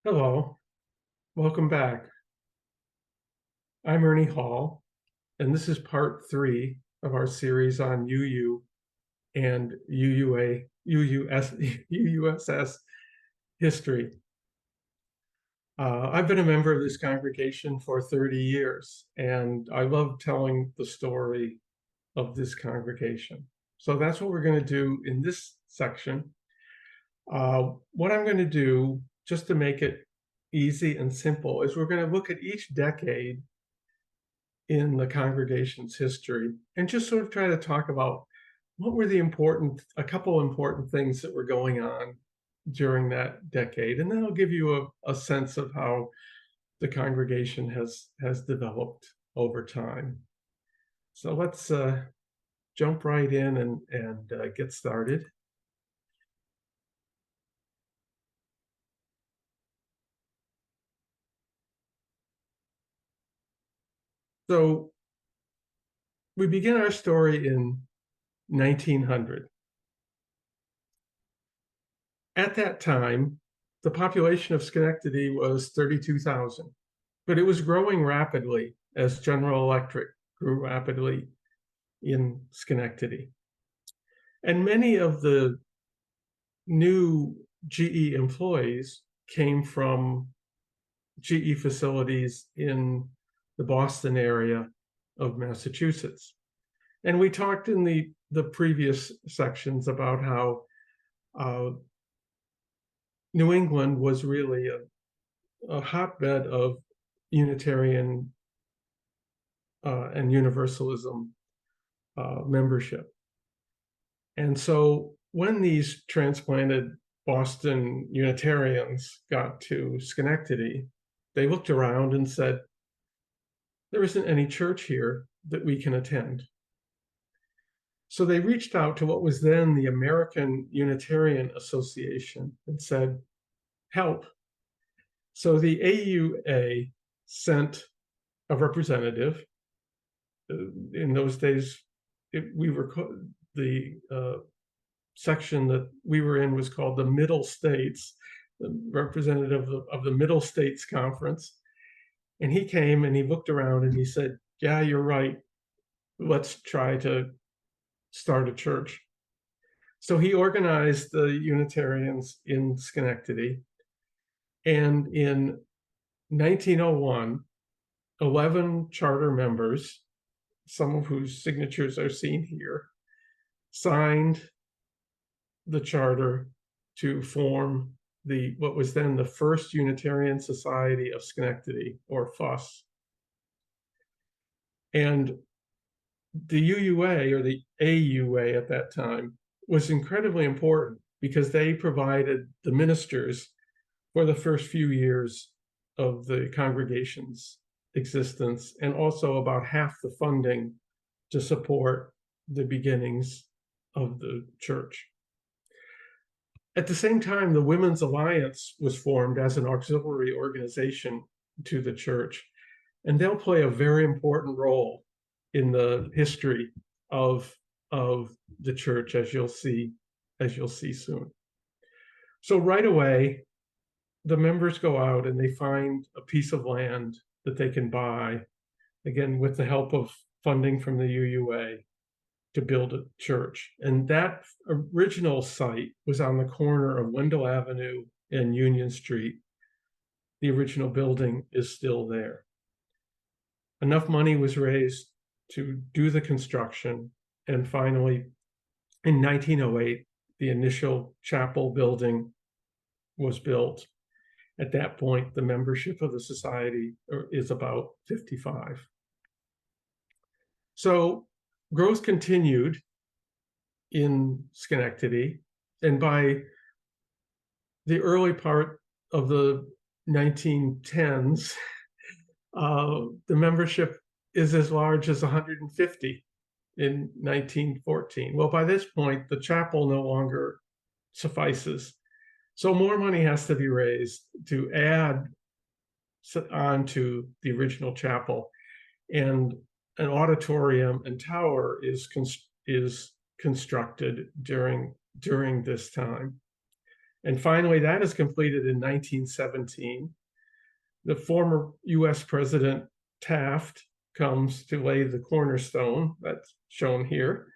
Hello, welcome back. I'm Ernie Hall, and this is part three of our series on UU and UUSS history. I've been a member of this congregation for 30 years, and I love telling the story of this congregation. So that's what we're going to do in this section. What I'm going to do, just to make it easy and simple, is we're going to look at each decade in the congregation's history and just sort of try to talk about what were a couple important things that were going on during that decade. And then I'll give you a sense of how the congregation has developed over time. So let's jump right in and get started. So we begin our story in 1900. At that time, the population of Schenectady was 32,000, but it was growing rapidly as General Electric grew rapidly in Schenectady. And many of the new GE employees came from GE facilities in the Boston area of Massachusetts. And we talked in the previous sections about how New England was really a hotbed of Unitarian and Universalism membership. And so when these transplanted Boston Unitarians got to Schenectady, they looked around and said, there isn't any church here that we can attend. So they reached out to what was then the American Unitarian Association and said, help. So the AUA sent a representative. In those days, the section that we were in was called the Middle States, the representative of the Middle States Conference. And he came and he looked around and he said, yeah, you're right. Let's try to start a church. So he organized the Unitarians in Schenectady. And in 1901, 11 charter members, some of whose signatures are seen here, signed the charter to form what was then the First Unitarian Society of Schenectady, or FUS. And the UUA, or the AUA at that time, was incredibly important because they provided the ministers for the first few years of the congregation's existence, and also about half the funding to support the beginnings of the church. At the same time, the Women's Alliance was formed as an auxiliary organization to the church, and they'll play a very important role in the history of the church, as you'll see soon. So right away, the members go out and they find a piece of land that they can buy, again, with the help of funding from the UUA, to build a church. And that original site was on the corner of Wendell Avenue and Union Street. The original building is still there. Enough money was raised to do the construction. And finally, in 1908, the initial chapel building was built. At that point, the membership of the society is about 55. So growth continued in Schenectady, and by the early part of the 1910s, the membership is as large as 150 in 1914. Well, by this point, the chapel no longer suffices. So more money has to be raised to add on to the original chapel. And an auditorium and tower is constructed during this time. And finally, that is completed in 1917. The former US President Taft comes to lay the cornerstone that's shown here.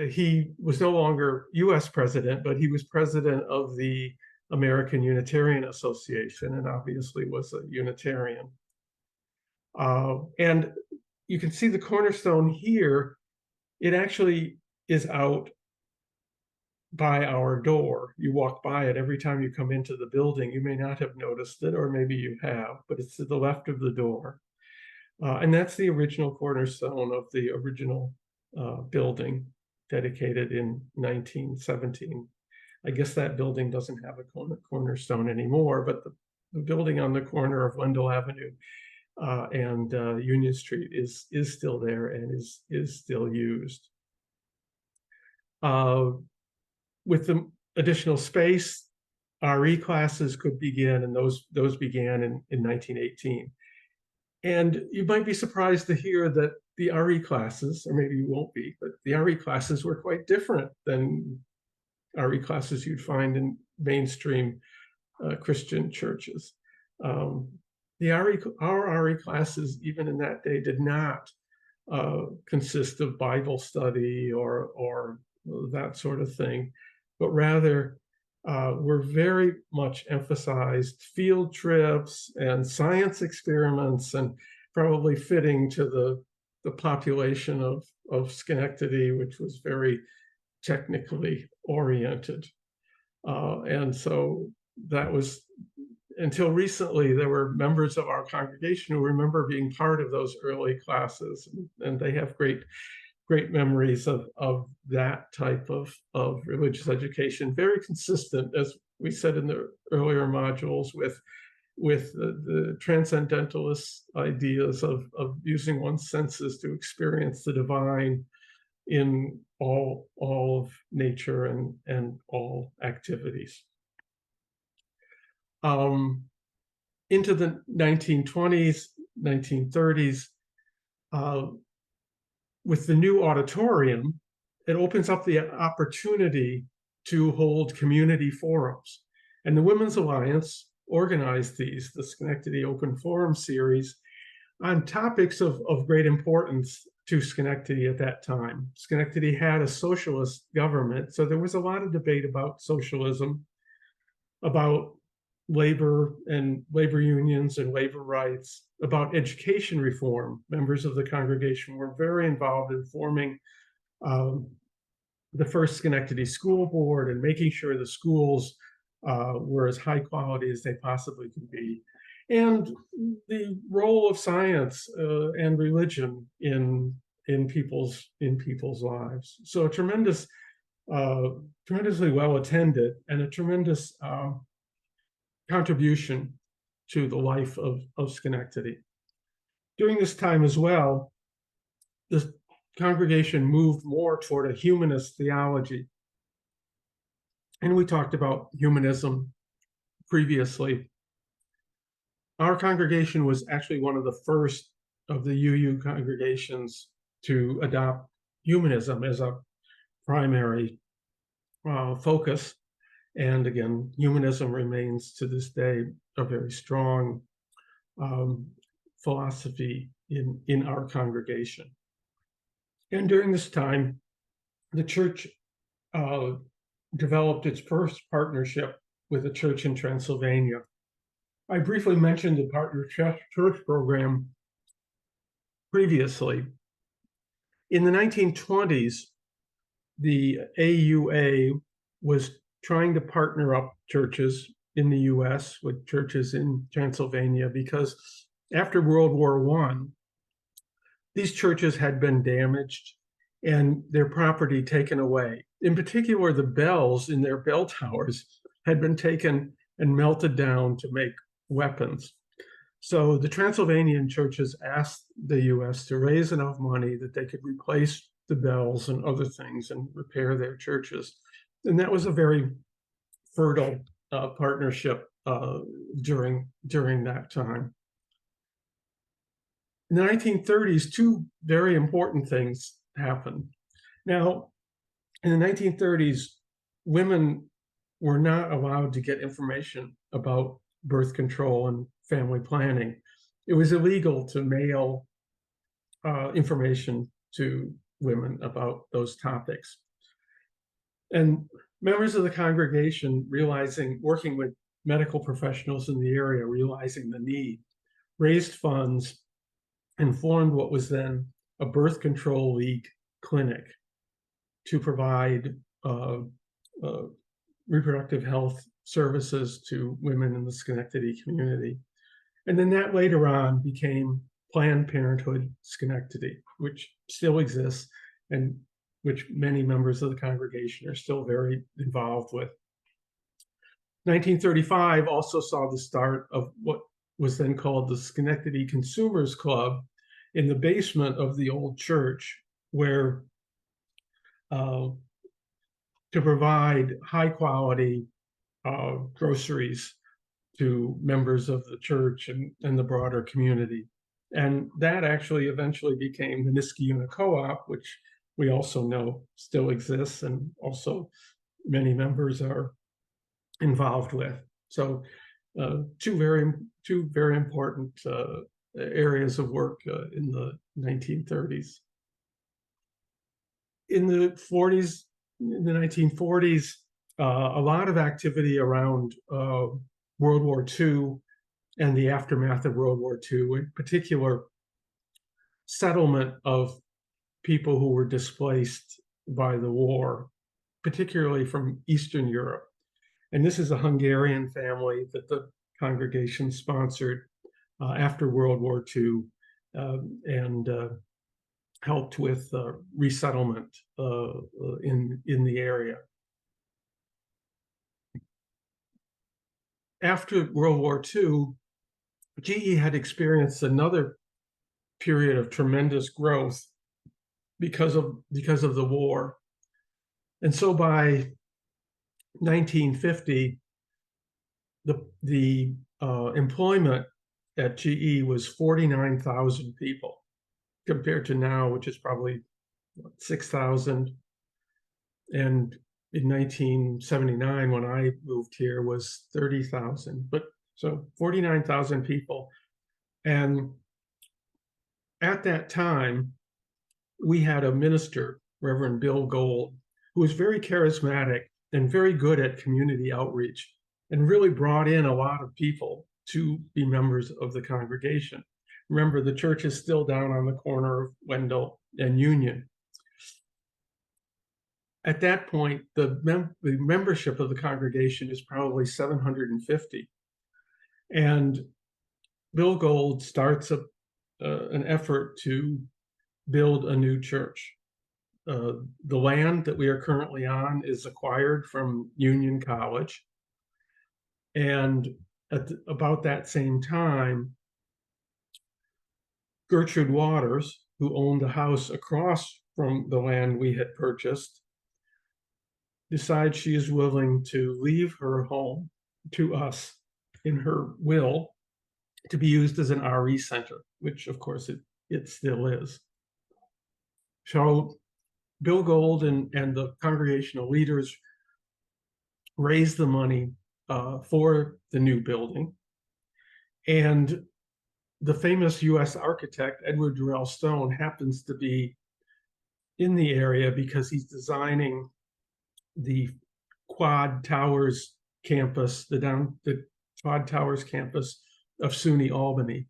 He was no longer US president, but he was president of the American Unitarian Association and obviously was a Unitarian. And you can see the cornerstone here. It actually is out by our door. You walk by it every time you come into the building. You may not have noticed it, or maybe you have, but it's to the left of the door. And that's the original cornerstone of the original building dedicated in 1917. I guess that building doesn't have a cornerstone anymore, but the building on the corner of Wendell Avenue and Union Street is still there and is still used. With the additional space, RE classes could begin, and those began in 1918. And you might be surprised to hear that the RE classes, or maybe you won't be, but the RE classes were quite different than RE classes you'd find in mainstream Christian churches. Our RE classes, even in that day, did not consist of Bible study or that sort of thing, but rather were very much emphasized field trips and science experiments, and probably fitting to the population of Schenectady, which was very technically oriented. And so that was, until recently, there were members of our congregation who remember being part of those early classes, and they have great memories of that type of religious education, very consistent, as we said in the earlier modules, with the transcendentalist ideas of using one's senses to experience the divine in all of nature and all activities. Into the 1920s, 1930s, with the new auditorium, it opens up the opportunity to hold community forums. And the Women's Alliance organized these, the Schenectady Open Forum series, on topics of great importance to Schenectady at that time. Schenectady had a socialist government, so there was a lot of debate about socialism, about labor and labor unions and labor rights, about education reform. Members of the congregation were very involved in forming the first Schenectady School Board and making sure the schools were as high quality as they possibly could be. And the role of science and religion in people's lives. So a tremendously well attended and a tremendous contribution to the life of Schenectady. During this time as well, the congregation moved more toward a humanist theology. And we talked about humanism previously. Our congregation was actually one of the first of the UU congregations to adopt humanism as a primary focus. And again, humanism remains to this day a very strong philosophy in our congregation. And during this time, the church developed its first partnership with a church in Transylvania. I briefly mentioned the Partner Church program previously. In the 1920s, the AUA was trying to partner up churches in the US with churches in Transylvania, because after World War I, these churches had been damaged and their property taken away. In particular, the bells in their bell towers had been taken and melted down to make weapons. So the Transylvanian churches asked the US to raise enough money that they could replace the bells and other things and repair their churches. And that was a very fertile partnership during that time. In the 1930s, two very important things happened. Now, in the 1930s, women were not allowed to get information about birth control and family planning. It was illegal to mail information to women about those topics. And members of the congregation, working with medical professionals in the area, realizing the need, raised funds and formed what was then a birth control league clinic to provide reproductive health services to women in the Schenectady community. And then that later on became Planned Parenthood Schenectady, which still exists and which many members of the congregation are still very involved with. 1935 also saw the start of what was then called the Schenectady Consumers Club in the basement of the old church, where to provide high quality groceries to members of the church and the broader community. And that actually eventually became the Niskayuna Co-op, which we also know still exists and also many members are involved with. So two very important areas of work in the 1930s. In the 1940s, a lot of activity around World War II and the aftermath of World War II, in particular, settlement of people who were displaced by the war, particularly from Eastern Europe. And this is a Hungarian family that the congregation sponsored after World War II and helped with resettlement in the area. After World War II, GE had experienced another period of tremendous growth because of the war. And so by 1950, the employment at GE was 49,000 people, compared to now, which is probably 6,000. And in 1979, when I moved here, was 30,000. But so 49,000 people. And at that time, we had a minister, Reverend Bill Gold, who was very charismatic and very good at community outreach and really brought in a lot of people to be members of the congregation. Remember, the church is still down on the corner of Wendell and Union. At that point, the membership of the congregation is probably 750. And Bill Gold starts an effort to build a new church. The land that we are currently on is acquired from Union College. And at about that same time, Gertrude Waters, who owned a house across from the land we had purchased, decides she is willing to leave her home to us in her will to be used as an RE center, which of course it still is. So Bill Gold and the congregational leaders raised the money for the new building. And the famous US architect, Edward Durrell Stone, happens to be in the area because he's designing the Quad Towers campus, the Quad Towers campus of SUNY Albany.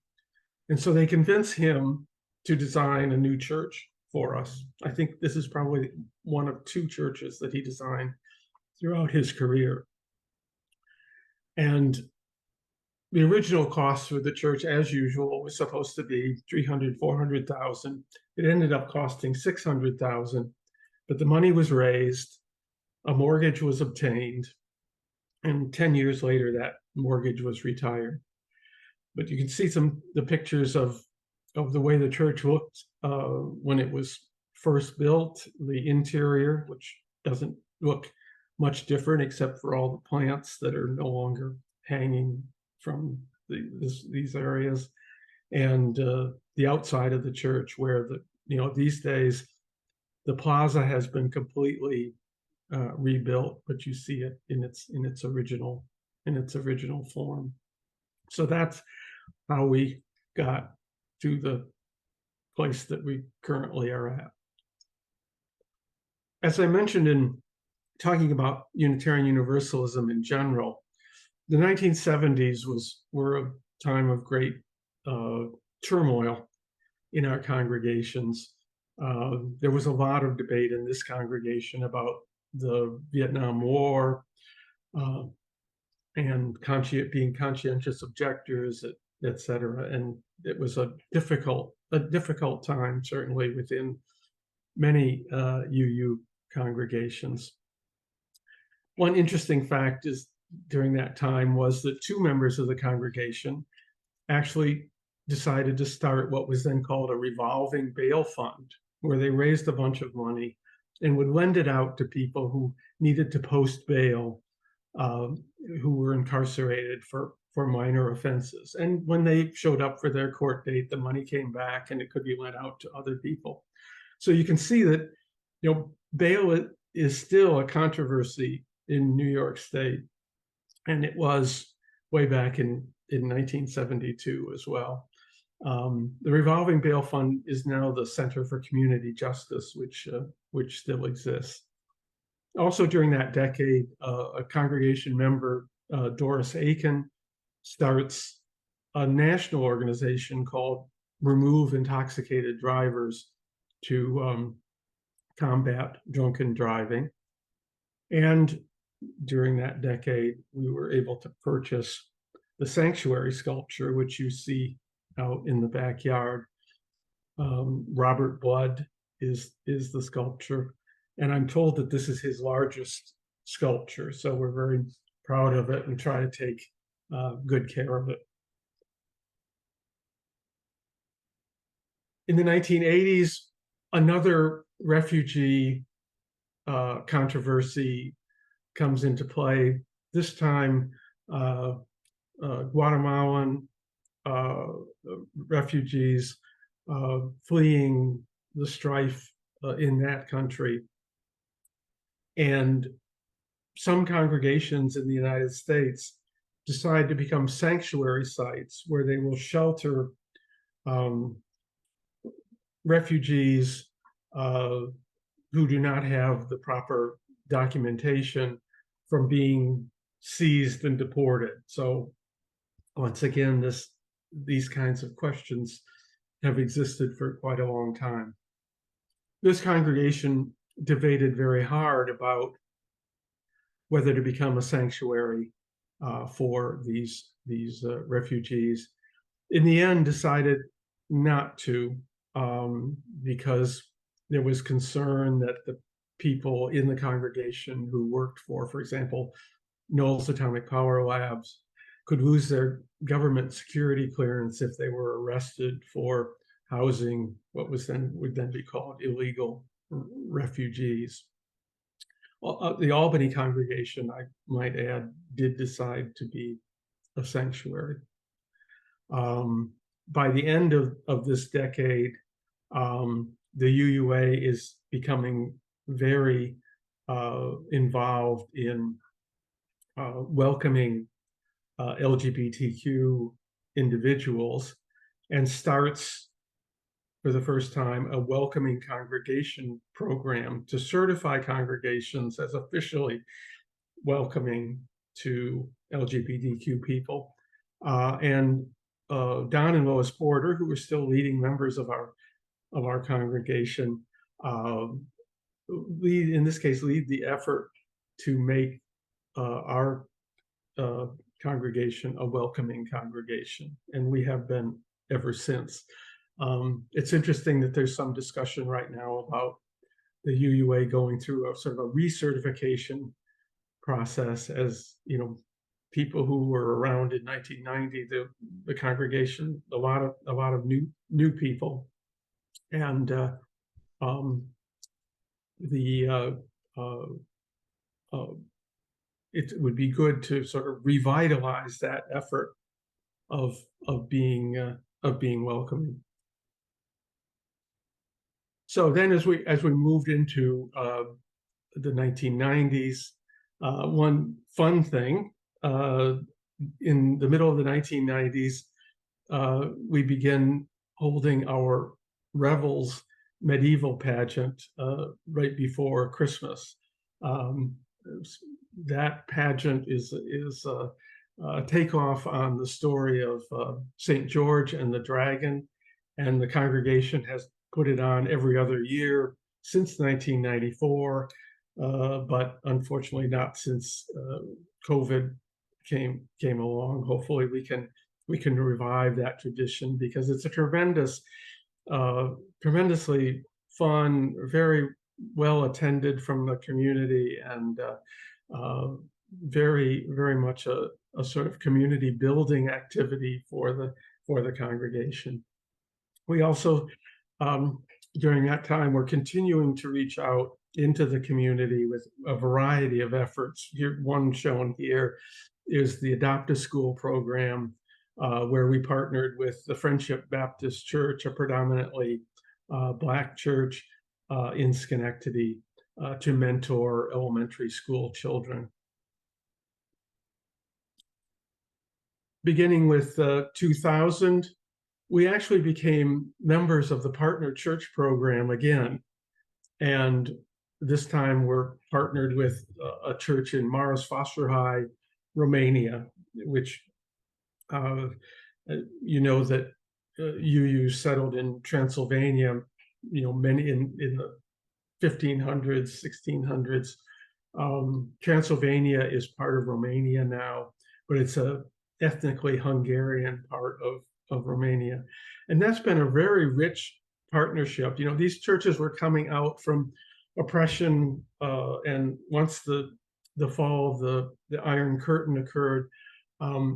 And so they convince him to design a new church for us. I think this is probably one of two churches that he designed throughout his career. And the original cost for the church, as usual, was supposed to be $300,000, $400,000. It ended up costing $600,000, but the money was raised, a mortgage was obtained, and 10 years later, that mortgage was retired. But you can see the pictures of the way the church looked when it was first built, the interior, which doesn't look much different except for all the plants that are no longer hanging from these areas, and the outside of the church, where these days the plaza has been completely rebuilt, but you see it in its original form. So that's how we got to the place that we currently are at. As I mentioned in talking about Unitarian Universalism in general, the 1970s were a time of great turmoil in our congregations. There was a lot of debate in this congregation about the Vietnam War and being conscientious objectors, et cetera. And it was a difficult time, certainly within many UU congregations. One interesting fact is during that time was that two members of the congregation actually decided to start what was then called a revolving bail fund, where they raised a bunch of money and would lend it out to people who needed to post bail, who were incarcerated for minor offenses. And when they showed up for their court date, the money came back and it could be lent out to other people. So you can see that, bail is still a controversy in New York State, and it was way back in 1972 as well. The revolving bail fund is now the Center for Community Justice, which still exists. Also during that decade, a congregation member, Doris Aiken, starts a national organization called Remove Intoxicated Drivers to combat drunken driving. And during that decade, we were able to purchase the sanctuary sculpture, which you see out in the backyard. Robert Blood is the sculpture, and I'm told that this is his largest sculpture, so we're very proud of it and try to take good care of it. In the 1980s, another refugee controversy comes into play. This time, Guatemalan refugees fleeing the strife in that country. And some congregations in the United States decide to become sanctuary sites where they will shelter refugees who do not have the proper documentation from being seized and deported. So once again, these kinds of questions have existed for quite a long time. This congregation debated very hard about whether to become a sanctuary for these refugees. In the end, decided not to, because there was concern that the people in the congregation who worked for example, Knowles Atomic Power Labs, could lose their government security clearance if they were arrested for housing what would then be called illegal refugees. The Albany congregation, I might add, did decide to be a sanctuary. By the end of this decade, the UUA is becoming very involved in welcoming LGBTQ individuals, and starts for the first time a welcoming congregation program to certify congregations as officially welcoming to LGBTQ people. And Don and Lois Porter, who are still leading members of our congregation, lead the effort to make our congregation a welcoming congregation, and we have been ever since. It's interesting that there's some discussion right now about the UUA going through a sort of a recertification process. As people who were around in 1990, the congregation, a lot of new people, and it would be good to sort of revitalize that effort of being welcoming. So then, as we moved into the 1990s. One fun thing, in the middle of the 1990s, we began holding our Revels medieval pageant right before Christmas. Um, that pageant is a takeoff on the story of St. George and the Dragon, and the congregation has put it on every other year since 1994, but unfortunately not since COVID came along. Hopefully we can revive that tradition, because it's a tremendously fun, very well attended from the community, and very much a sort of community building activity for the congregation. We also, during that time, we're continuing to reach out into the community with a variety of efforts. Here, one shown here is the Adopt a School program, where we partnered with the Friendship Baptist Church, a predominantly Black church in Schenectady, to mentor elementary school children. Beginning with 2000, we actually became members of the Partner Church program again. And this time we're partnered with a church in Maros-Fosterhai, Romania, which you know that UU settled in Transylvania, many in the 1500s, 1600s. Transylvania is part of Romania now, but it's a ethnically Hungarian part of Romania. And that's been a very rich partnership. These churches were coming out from oppression, and once the fall of the Iron Curtain occurred,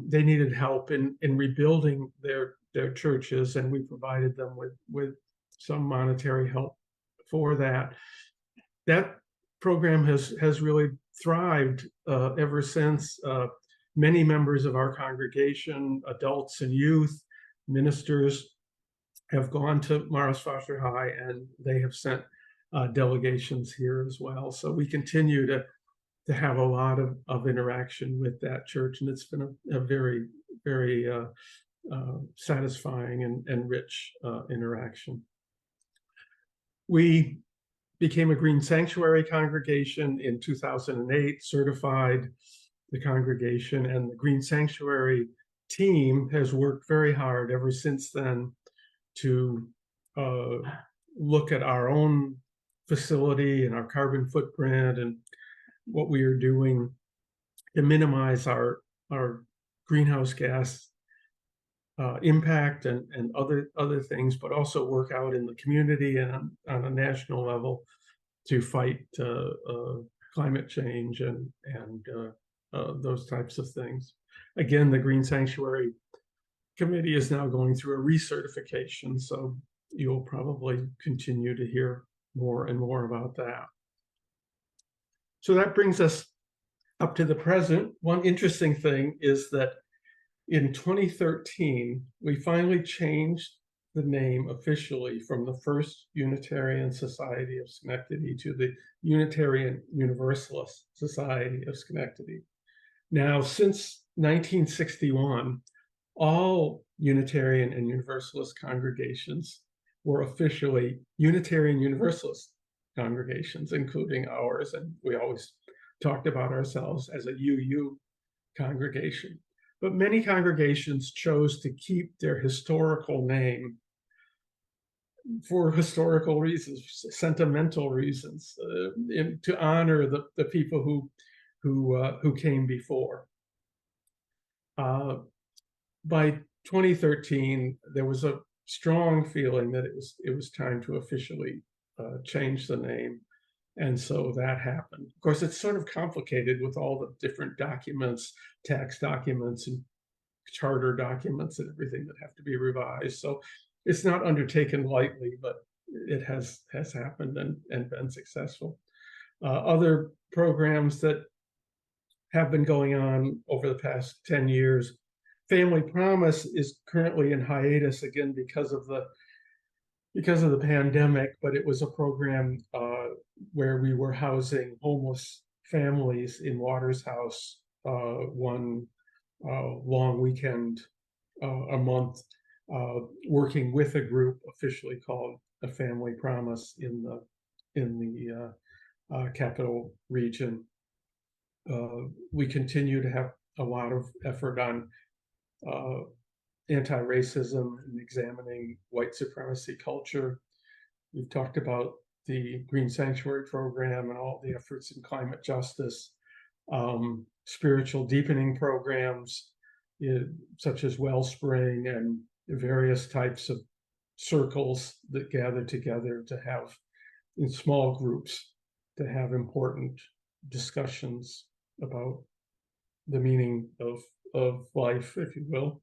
they needed help in rebuilding their churches, and we provided them with some monetary help for that. That program has really thrived ever since. Many members of our congregation, adults and youth, ministers, have gone to Maros-Fosterhai, and they have sent delegations here as well. So we continue to have a lot of interaction with that church, and it's been a very, very satisfying and rich interaction. We became a Green Sanctuary congregation in 2008, certified the congregation, and the Green Sanctuary team has worked very hard ever since then to look at our own facility and our carbon footprint and what we are doing to minimize our greenhouse gas impact and other things, but also work out in the community and on a national level to fight climate change and those types of things. Again, the Green Sanctuary Committee is now going through a recertification, so you'll probably continue to hear more and more about that. So that brings us up to the present. One interesting thing is that in 2013, we finally changed the name officially from the First Unitarian Society of Schenectady to the Unitarian Universalist Society of Schenectady. Now, since 1961, all Unitarian and Universalist congregations were officially Unitarian Universalist congregations, including ours, and we always talked about ourselves as a UU congregation. But many congregations chose to keep their historical name for historical reasons, sentimental reasons, to honor the people who came before. By 2013, there was a strong feeling that it was time to officially change the name, and so that happened. Of course, it's sort of complicated with all the different documents, tax documents and charter documents and everything that have to be revised. So it's not undertaken lightly, but it has happened and been successful. Other programs that have been going on over the past 10 years, Family Promise is currently in hiatus again because of the because of the pandemic, but it was a program where we were housing homeless families in Waters House one long weekend a month, working with a group officially called a Family Promise in the capital region. We continue to have a lot of effort on anti-racism and examining white supremacy culture. We've talked about the Green Sanctuary Program and all the efforts in climate justice, spiritual deepening programs, such as Wellspring and various types of circles that gather together to have in small groups to have important discussions about the meaning of life, if you will.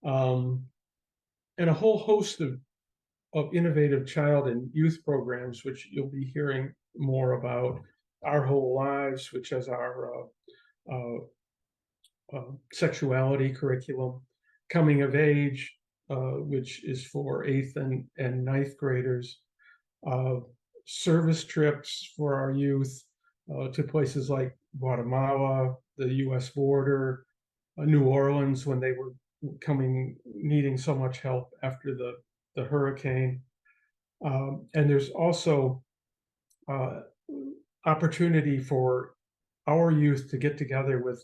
And a whole host of innovative child and youth programs, which you'll be hearing more about. Our Whole Lives, which is our sexuality curriculum. Coming of Age, which is for 8th and 9th graders. Service trips for our youth to places like Guatemala, the US border, New Orleans when they were needing so much help after the hurricane. And there's also opportunity for our youth to get together with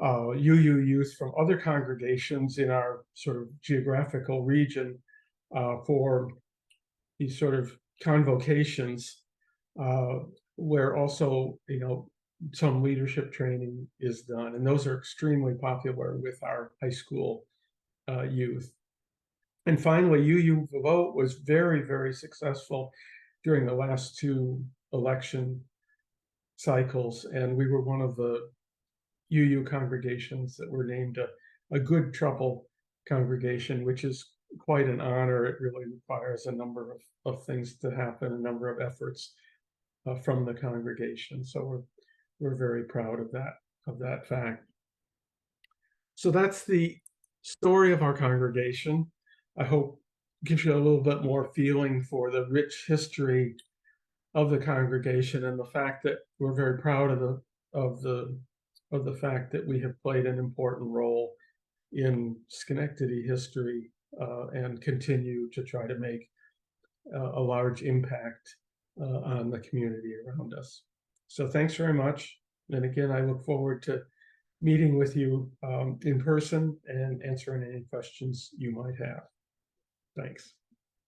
UU youth from other congregations in our sort of geographical region for these sort of convocations where also, some leadership training is done. And those are extremely popular with our high school youth. And finally, UU Vote was very, very successful during the last 2 election cycles. And we were one of the UU congregations that were named a Good Trouble congregation, which is quite an honor. It really requires a number of things to happen, a number of efforts from the congregation. So we're very proud of that fact. So that's the story of our congregation. I hope gives you a little bit more feeling for the rich history of the congregation and the fact that we're very proud of the fact that we have played an important role in Schenectady history and continue to try to make a large impact on the community around us. So thanks very much. And again, I look forward to meeting with you in person and answering any questions you might have. Thanks.